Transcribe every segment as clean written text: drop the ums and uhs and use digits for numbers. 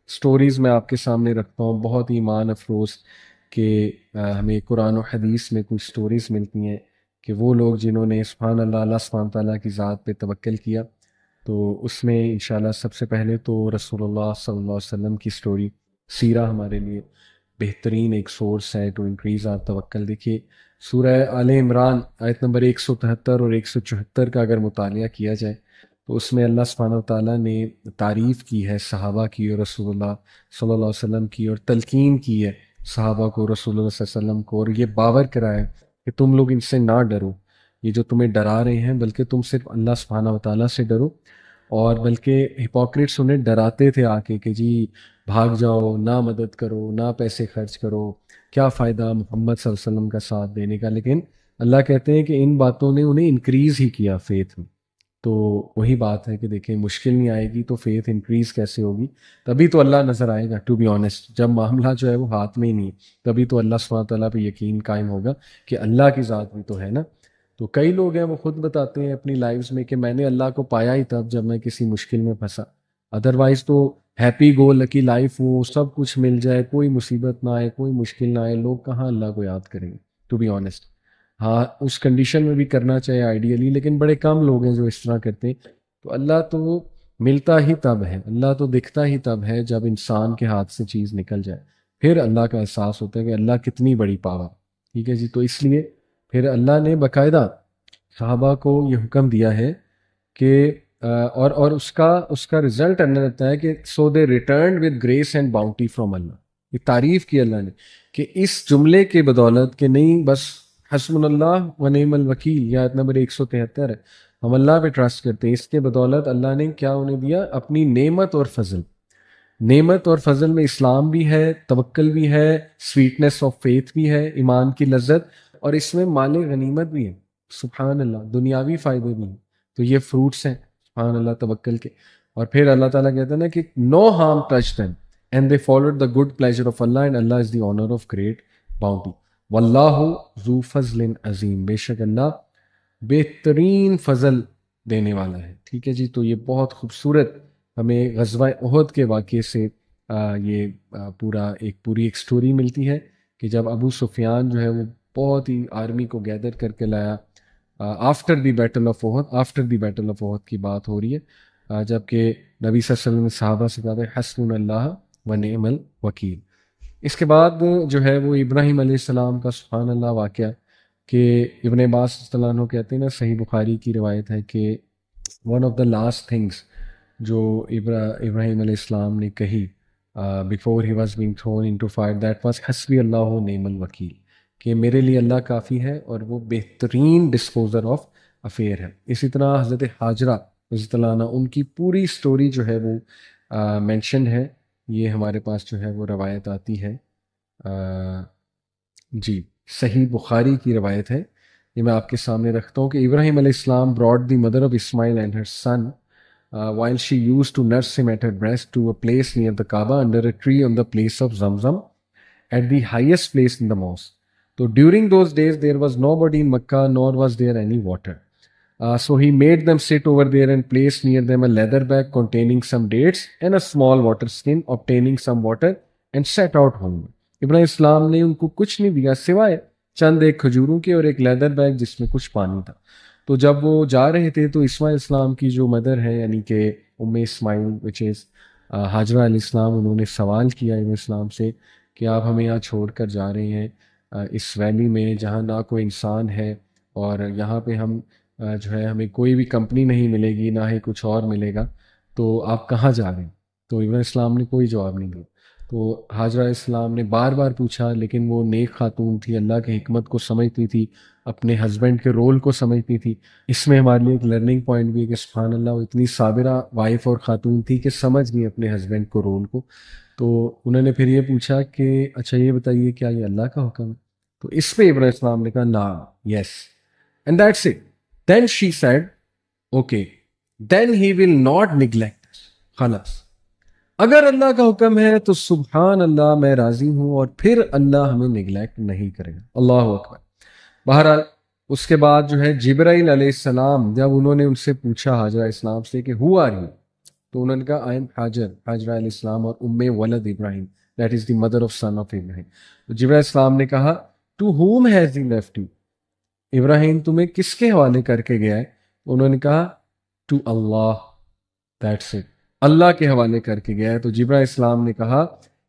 Stories میں آپ کے سامنے رکھتا ہوں، بہت ہی ایمان افروز کہ ہمیں قرآن و حدیث میں کچھ سٹوریز ملتی ہیں کہ وہ لوگ جنہوں نے سبحان اللہ اللہ سبحانہ تعالیٰ کی ذات پہ توکل کیا، تو اس میں انشاءاللہ سب سے پہلے تو رسول اللہ صلی اللہ علیہ وسلم کی سٹوری، سیرہ ہمارے لیے بہترین ایک سورس ہے ٹو انکریز آر توکل۔ دیکھیے سورہ آل عمران آیت نمبر 173 اور 174 کا اگر مطالعہ کیا جائے تو اس میں اللہ سبحانہ وتعالیٰ نے تعریف کی ہے صحابہ کی اور رسول اللہ صلی اللہ علیہ وسلم کی، اور تلقین کی ہے صحابہ کو، رسول اللہ صلی اللہ علیہ وسلم کو، اور یہ باور کرایا کہ تم لوگ ان سے نہ ڈرو، یہ جو تمہیں ڈرا رہے ہیں بلکہ تم صرف اللہ سبحانہ وتعالیٰ سے ڈرو۔ اور بلکہ ہپوکریٹس انہیں ڈراتے تھے آ کے کہ جی بھاگ جاؤ، نہ مدد کرو، نہ پیسے خرچ کرو، کیا فائدہ محمد صلی اللہ علیہ وسلم کا ساتھ دینے کا۔ لیکن اللہ کہتے ہیں کہ ان باتوں نے انہیں انکریز ہی کیا فیتھ میں۔ تو وہی بات ہے کہ دیکھیں مشکل نہیں آئے گی تو فیتھ انکریز کیسے ہوگی؟ تبھی تو اللہ نظر آئے گا، ٹو بی آنیسٹ، جب معاملہ جو ہے وہ ہاتھ میں ہی نہیں ہے تبھی تو اللہ سبحانہ تعالیٰ پہ یقین قائم ہوگا کہ اللہ کی ذات بھی تو ہے نا۔ تو کئی لوگ ہیں وہ خود بتاتے ہیں اپنی لائفز میں کہ میں نے اللہ کو پایا ہی تب جب میں کسی مشکل میں پھنسا، ادروائز تو ہیپی گو لکی لائف ہو، سب کچھ مل جائے، کوئی مصیبت نہ آئے، کوئی مشکل نہ آئے، لوگ کہاں اللہ کو یاد کریں گے ٹو بی آنیسٹ۔ ہاں اس کنڈیشن میں بھی کرنا چاہیے آئیڈیلی، لیکن بڑے کم لوگ ہیں جو اس طرح کرتے ہیں۔ تو اللہ تو ملتا ہی تب ہے، اللہ تو دکھتا ہی تب ہے جب انسان کے ہاتھ سے چیز نکل جائے، پھر اللہ کا احساس ہوتا ہے کہ اللہ کتنی بڑی پاور۔ ٹھیک ہے جی، تو اس لیے پھر اللہ نے باقاعدہ صحابہ کو یہ حکم دیا ہے کہ اور اس کا رزلٹ اللہ رہتا ہے کہ so they returned with grace and bounty from اللہ۔ یہ تعریف کی اللہ نے کہ اس جملے کے بدولت کہ نہیں بس حسبنا اللہ و نعم الوکیل، یہ آیت نمبر 173 ہے، ہم اللہ پہ ٹرسٹ کرتے ہیں، اس کے بدولت اللہ نے کیا انہیں دیا؟ اپنی نعمت اور فضل۔ نعمت اور فضل میں اسلام بھی ہے، توکل بھی ہے، سویٹنس آف فیتھ بھی ہے، ایمان کی لذت، اور اس میں مال غنیمت بھی ہے، سبحان اللہ، دنیاوی فائدے بھی ہیں۔ تو یہ فروٹس ہیں سبحان اللہ توکل کے۔ اور پھر اللہ تعالیٰ کہتے ہیں نا کہ no harm touch them and they followed the good pleasure of Allah and Allah is the owner of great bounty واللہ ذو فضل عظیم، بے شک اللہ بہترین فضل دینے والا ہے۔ ٹھیک ہے جی، تو یہ بہت خوبصورت ہمیں غزوہ احد کے واقعے سے پوری ایک سٹوری ملتی ہے کہ جب ابو سفیان جو ہے وہ بہت ہی آرمی کو گیدر کر کے لایا آفٹر دی بیٹل آف احد کی بات ہو رہی ہے، جبکہ نبی صلی اللہ علیہ وسلم نے صحابہ سے کہا تھا حسبنا اللہ و نعم الوکیل۔ اس کے بعد جو ہے وہ ابراہیم علیہ السلام کا سبحان اللہ واقعہ کہ ابن عباس رضی اللہ عنہ کہتے ہیں نا، صحیح بخاری کی روایت ہے کہ one of the last things جو ابراہیم علیہ السلام نے کہی before he was being thrown into fire, that was حسبی اللہ و نعم الوکیل، کہ میرے لیے اللہ کافی ہے اور وہ بہترین ڈسپوزر آف افیئر ہے۔ اسی طرح حضرت حاجرہ رضی اللہ عنہ، ان کی پوری سٹوری جو ہے وہ مینشن ہے، یہ ہمارے پاس جو ہے وہ روایت آتی ہے جی صحیح بخاری کی روایت ہے، یہ میں آپ کے سامنے رکھتا ہوں کہ ابراہیم علیہ السلام brought the mother of Ismail and her son while she used to nurse him at her breast to a place near the Kaaba under a tree on the place of Zamzam at the highest place in the mosque. So during those days there was nobody in Makkah nor was there any water. So he made them sit over there and placed near them a leather bag containing some dates and a small water skin, obtaining some water and set out homeward. ابراہیم اسلام نے ان کو کچھ نہیں دیا سوائے چند ایک کھجوروں کے اور ایک لیدر بیگ جس میں کچھ پانی تھا۔ تو جب وہ جا رہے تھے تو اسماعیل اسلام کی جو مدر ہے یعنی کہ اسماعیل وچ از حاجرہ علیہ السلام، انہوں نے سوال کیا ابراہیم اسلام سے کہ آپ ہمیں یہاں چھوڑ کر جا رہے ہیں اس ویلی میں جہاں نہ کوئی انسان ہے اور یہاں پہ ہم جو ہے ہمیں کوئی بھی کمپنی نہیں ملے گی، نہ ہی کچھ اور ملے گا، تو آپ کہاں جا رہے ہیں؟ تو ابراہیم اسلام نے کوئی جواب نہیں دیا۔ تو حاجرہ علیہ السلام نے بار بار پوچھا، لیکن وہ نیک خاتون تھی، اللہ کی حکمت کو سمجھتی تھی، اپنے ہسبینڈ کے رول کو سمجھتی تھی۔ اس میں ہمارے لیے ایک لرننگ پوائنٹ بھی ہے کہ سبحان اللہ وہ اتنی صابرہ وائف اور خاتون تھی کہ سمجھ گئی اپنے ہسبینڈ کو رول کو۔ تو انہوں نے پھر یہ پوچھا کہ اچھا یہ بتائیے کیا یہ اللہ کا حکم ہے؟ تو اس پہ ابراہیم السلام نے کہا نا، yes, and that's it. Then she said okay then he will not neglect us, خلاص اگر اللہ کا حکم ہے تو سبحان اللہ میں راضی ہوں، اور پھر اللہ ہمیں نیگلیکٹ نہیں کرے گا۔ اللہ اکبر۔ بہرحال اس کے بعد جو ہے جبرائیل علیہ السلام، جب انہوں نے ان سے پوچھا حاجرہ اسلام سے کہ ہو آر یو، تو انہوں نے کہا آئی ایم حاجرہ علیہ السلام اور ولد Ibrahim, that is the mother of son of Ibrahim. تو جبرائیل السلام نے کہا to whom has he left you, Ibrahim تمہیں کس کے حوالے کر کے گیا ہے؟ انہوں نے کہا ٹو اللہ، دیٹس اٹ، اللہ کے حوالے کر کے گیا ہے. تو جبرائیل السلام نے کہا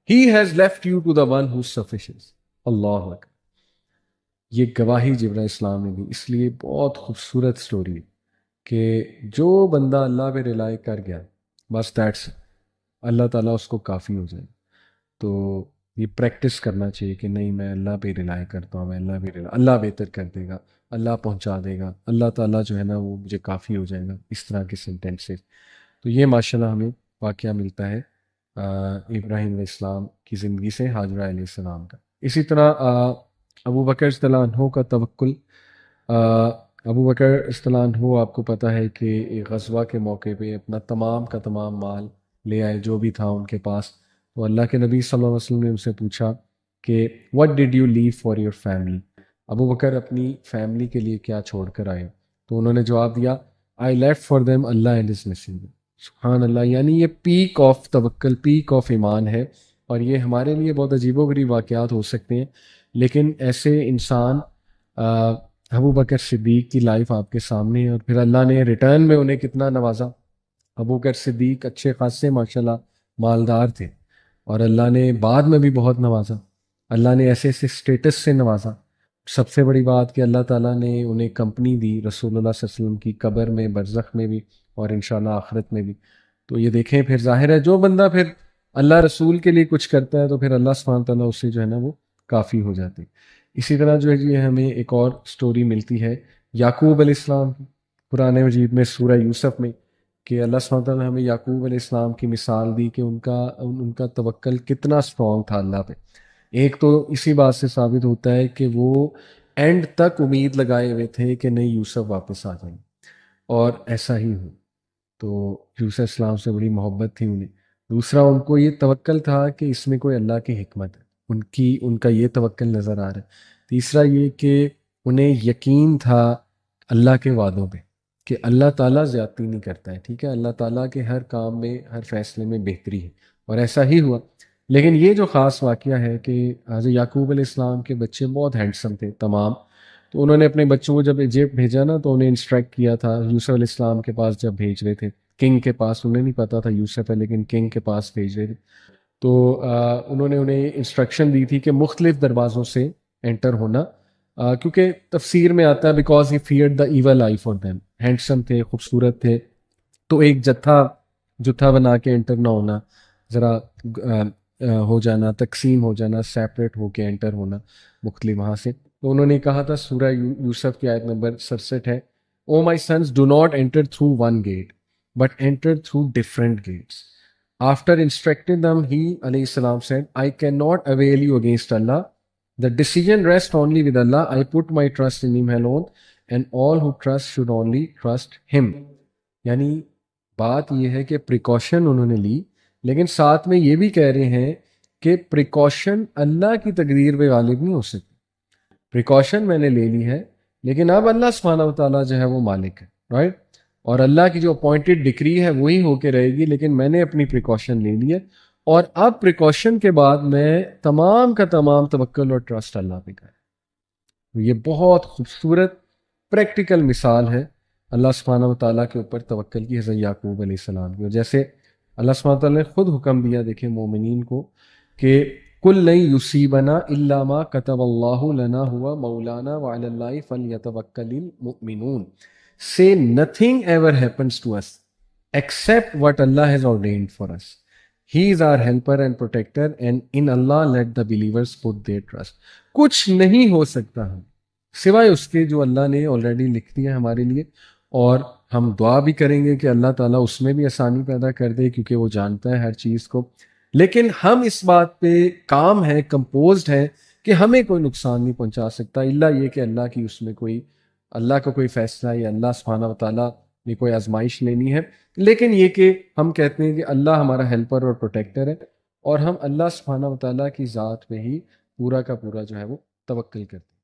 he has left you to the one who sufficiency. اللہ اکبر. یہ گواہی جبرائیل السلام نے دی. اس لیے بہت خوبصورت سٹوری ہے کہ جو بندہ اللہ پہ ریلائی کر گیا بس دیٹس، اللہ تعالیٰ اس کو کافی ہو جائے. تو یہ پریکٹس کرنا چاہیے کہ نہیں میں اللہ پہ ریلائی کرتا ہوں، میں اللہ پہ اللہ بہتر کر دے گا، اللہ پہنچا دے گا، اللہ تعالیٰ جو ہے نا وہ مجھے کافی ہو جائے گا، اس طرح کے سینٹینسز. تو یہ ماشاءاللہ ہمیں واقعہ ملتا ہے ابراہیم علیہ السلام کی زندگی سے، حاجرہ علیہ السلام کا. اسی طرح ابو بکر رضی اللہ عنہ کا توکل. ابو بکر رضی اللہ عنہ آپ کو پتہ ہے کہ ایک غزوہ کے موقع پہ اپنا تمام کا تمام مال لے آئے جو بھی تھا ان کے پاس. تو اللہ کے نبی صلی اللہ علیہ وسلم نے ان سے پوچھا کہ what did you leave for your family؟ ابو بکر اپنی فیملی کے لیے کیا چھوڑ کر آئے؟ تو انہوں نے جواب دیا I left for them Allah and His Messenger. سبحان اللہ. یعنی یہ پیک آف توکل، پیک آف ایمان ہے. اور یہ ہمارے لیے بہت عجیب و غریب واقعات ہو سکتے ہیں، لیکن ایسے انسان ابو بکر صدیق کی لائف آپ کے سامنے ہے، اور پھر اللہ نے ریٹرن میں انہیں کتنا نوازا. ابو بکر صدیق اچھے خاصے ماشاءاللہ مالدار تھے، اور اللہ نے بعد میں بھی بہت نوازا. اللہ نے ایسے ایسے اسٹیٹس سے نوازا. سب سے بڑی بات کہ اللہ تعالیٰ نے انہیں کمپنی دی رسول اللہ صلی اللہ علیہ وسلم کی قبر میں، برزخ میں بھی، اور انشاءاللہ آخرت میں بھی. تو یہ دیکھیں پھر ظاہر ہے جو بندہ پھر اللہ رسول کے لیے کچھ کرتا ہے تو پھر اللہ سبحانہ تعالیٰ اس سے جو ہے نا وہ کافی ہو جاتی. اسی طرح جو ہے یہ ہمیں ایک اور سٹوری ملتی ہے یعقوب علیہ السلام کی قرآن مجید میں سورہ یوسف میں، کہ اللہ سبحانہ تعالیٰ نے ہمیں یعقوب علیہ السلام کی مثال دی کہ ان کا توکل کتنا اسٹرانگ تھا اللہ پہ. ایک تو اسی بات سے ثابت ہوتا ہے کہ وہ اینڈ تک امید لگائے ہوئے تھے کہ نہیں یوسف واپس آ جائیں، اور ایسا ہی ہو. تو یوسف السلام سے بڑی محبت تھی انہیں. دوسرا ان کو یہ توکل تھا کہ اس میں کوئی اللہ کی حکمت ہے، ان کا یہ توکل نظر آ رہا ہے. تیسرا یہ کہ انہیں یقین تھا اللہ کے وعدوں پہ کہ اللہ تعالیٰ زیادتی نہیں کرتا ہے. ٹھیک ہے، اللہ تعالیٰ کے ہر کام میں، ہر فیصلے میں بہتری ہے، اور ایسا ہی ہوا. لیکن یہ جو خاص واقعہ ہے کہ حضرت یعقوب علیہ السلام کے بچے بہت ہینڈسم تھے تمام. تو انہوں نے اپنے بچوں کو جب ایجپٹ بھیجا نا تو انہیں انسٹرکٹ کیا تھا یوسف علیہ السلام کے پاس جب بھیج رہے تھے، کنگ کے پاس. انہیں نہیں پتا تھا یوسف ہے، لیکن کنگ کے پاس بھیج رہے تھے. تو انہوں نے انہیں انسٹرکشن دی تھی کہ مختلف دروازوں سے انٹر ہونا، کیونکہ تفسیر میں آتا ہے because he feared the evil eye for them. Handsome تھے، خوبصورت تھے، تو ایک جتھا بنا کے انٹر نہ ہونا، ذرا ہو جانا، تقسیم ہو جانا، سیپریٹ ہو کے انٹر ہونا مختلف وہاں سے. تو انہوں نے کہا تھا سورہ یوسف کی آیت نمبر 67 ہے O my sons do not enter through one gate but enter through different gates. After instructing them he علیہ السلام said I cannot avail you against Allah. The decision rests only with Allah. I put my trust in Him alone and all who trust should only trust Him. یعنی بات یہ ہے کہ precaution انہوں نے لی، لیکن ساتھ میں یہ بھی کہہ رہے ہیں کہ پریکاشن اللہ کی تقدیر پہ غالب نہیں ہو سکتی. پریکاشن میں نے لے لی ہے، لیکن اب اللہ سبحانہ و تعالیٰ جو ہے وہ مالک ہے، رائٹ؟ اور اللہ کی جو اپوائنٹڈ ڈگری ہے وہی ہو کے رہے گی، لیکن میں نے اپنی پریکاشن لے لی ہے. اور اب پریکاشن کے بعد میں تمام کا تمام توکل اور ٹرسٹ اللہ پہ کریں. یہ بہت خوبصورت پریکٹیکل مثال ہے اللہ سبحانہ و تعالیٰ کے اوپر توکل کی حضرت یعقوب علیہ السلام کی. اور جیسے اللہ سبحانہ و تعالیٰ نے خود حکم دیا دیکھیں مومنین کو کہ کل لن یصیبنا الا ما کتب اللہ لنا ہوا مولانا وعلی اللہ فلیتوکل المؤمنون. Say nothing ever happens to us except what Allah has ordained for us. He is our helper and protector and in Allah let the believers put their trust. کچھ نہیں ہو سکتا ہم سوائے اس کے جو اللہ نے آلریڈی لکھ دیا ہمارے لیے. اور ہم دعا بھی کریں گے کہ اللہ تعالیٰ اس میں بھی آسانی پیدا کر دے، کیونکہ وہ جانتا ہے ہر چیز کو. لیکن ہم اس بات پہ کام ہیں، کمپوزڈ ہیں کہ ہمیں کوئی نقصان نہیں پہنچا سکتا، الا یہ کہ اللہ کی اس میں اللہ کا کوئی فیصلہ یا اللہ سبحانہ و تعالیٰ نے کوئی آزمائش لینی ہے. لیکن یہ کہ ہم کہتے ہیں کہ اللہ ہمارا ہیلپر اور پروٹیکٹر ہے، اور ہم اللہ سبحانہ و تعالیٰ کی ذات پہ ہی پورا کا پورا جو ہے وہ توکل کرتے ہیں.